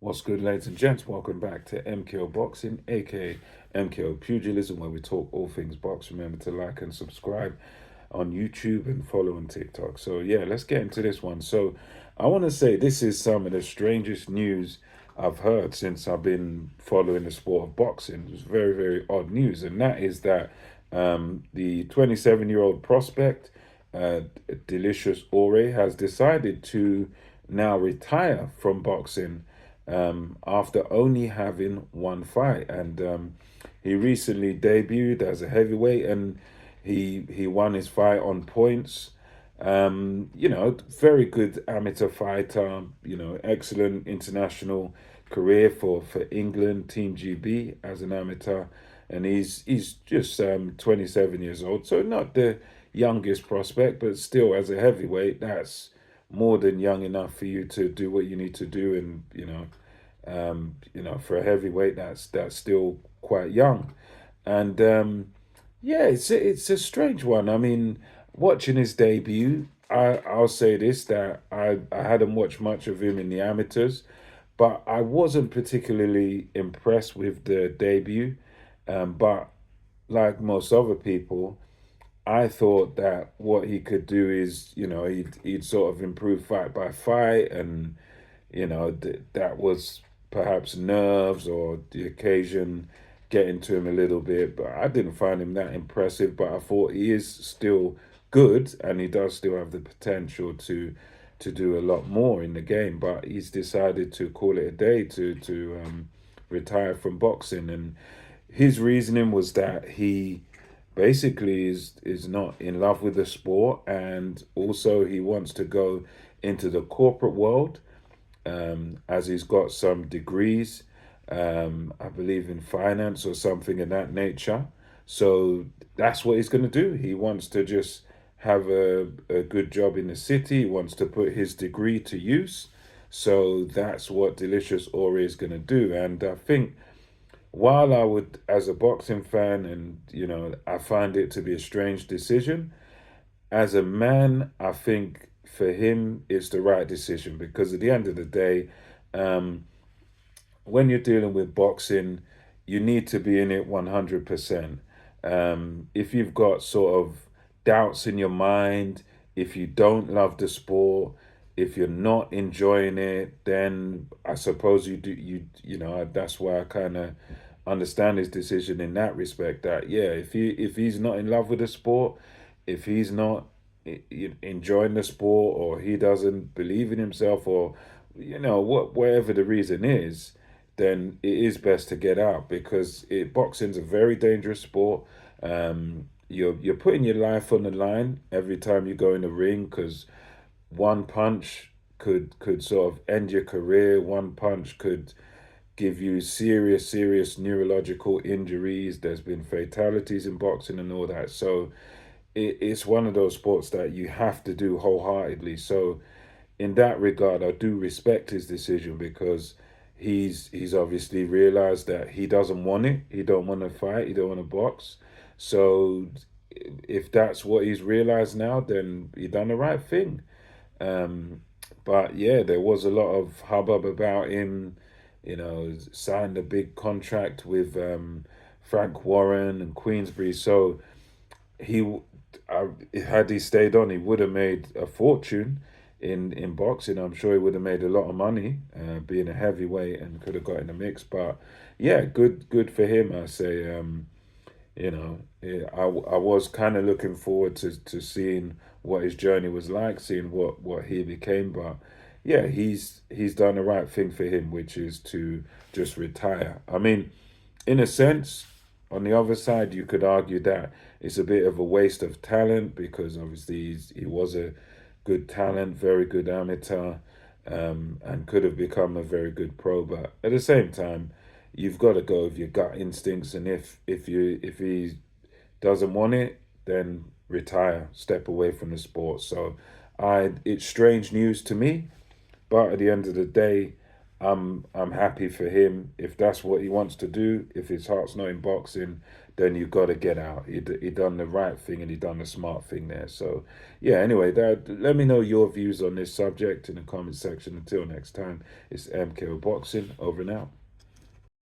What's good, ladies and gents? Welcome back to MKO Boxing, aka MKO Pugilism, where we talk all things box. Remember to like and subscribe on YouTube and follow on TikTok. So, yeah, let's get into this one. So, I want to say this is some of the strangest news I've heard since I've been following the sport of boxing. It's very, very odd news, and that is that the 27-year-old prospect, uh, Delicious Orie, has decided to now retire from boxing after only having one fight. And he recently debuted as a heavyweight, and he won his fight on points. Very good amateur fighter. Excellent international career for England, Team GB as an amateur, and he's just 27 years old, so not the youngest prospect, but still as a heavyweight, that's more than young enough for you to do what you need to do, and for a heavyweight, that's still quite young, and yeah, it's a strange one. I mean, watching his debut, I'll say this, that I hadn't watched much of him in the amateurs, but I wasn't particularly impressed with the debut. But like most other people, I thought that what he could do is, he'd sort of improve fight by fight, and that was perhaps nerves or the occasion getting to him a little bit. But I didn't find him that impressive. But I thought he is still good, and he does still have the potential to do a lot more in the game. But he's decided to call it a day to retire from boxing, and his reasoning was that he basically is not in love with the sport, and also he wants to go into the corporate world, as he's got some degrees, I believe in finance or something of that nature. So that's what he's going to do. He wants to just have a good job in the city. He wants to put his degree to use. So that's what Delicious Ori is going to do. And I think while I would, as a boxing fan, and I find it to be a strange decision, as a man, I think for him it's the right decision, because at the end of the day, um, when you're dealing with boxing, you need to be in it 100%. If you've got sort of doubts in your mind, if you don't love the sport, if you're not enjoying it, then I suppose you do. That's why I kind of understand his decision in that respect. That, yeah, if he's not in love with the sport, if he's not enjoying the sport, or he doesn't believe in himself, or whatever the reason is, then it is best to get out, because boxing's a very dangerous sport. You're putting your life on the line every time you go in the ring, because one punch could sort of end your career. One punch could give you serious neurological injuries. There's been fatalities in boxing and all that. So it's one of those sports that you have to do wholeheartedly. So in that regard, I do respect his decision, because he's obviously realized that he doesn't want it. He don't want to fight. He don't want to box. So if that's what he's realized now, then he done the right thing. Um, but yeah, there was a lot of hubbub about him. Signed a big contract with Frank Warren and Queensbury. So he, had he stayed on, he would have made a fortune in boxing. I'm sure he would have made a lot of money, being a heavyweight, and could have got in the mix. But yeah, good for him. I say, yeah, I was kind of looking forward to seeing what his journey was like, seeing what he became. But yeah, he's done the right thing for him, which is to just retire. I mean, in a sense, on the other side, you could argue that it's a bit of a waste of talent, because obviously he was a good talent, very good amateur, and could have become a very good pro. But at the same time, you've got to go with your gut instincts, and if he doesn't want it, then retire, step away from the sport. So, it's strange news to me, but at the end of the day, I'm happy for him. If that's what he wants to do, if his heart's not in boxing, then you got to get out. He done the right thing and he done the smart thing there. So yeah. Anyway, that let me know your views on this subject in the comment section. Until next time, it's MKO Boxing over and out.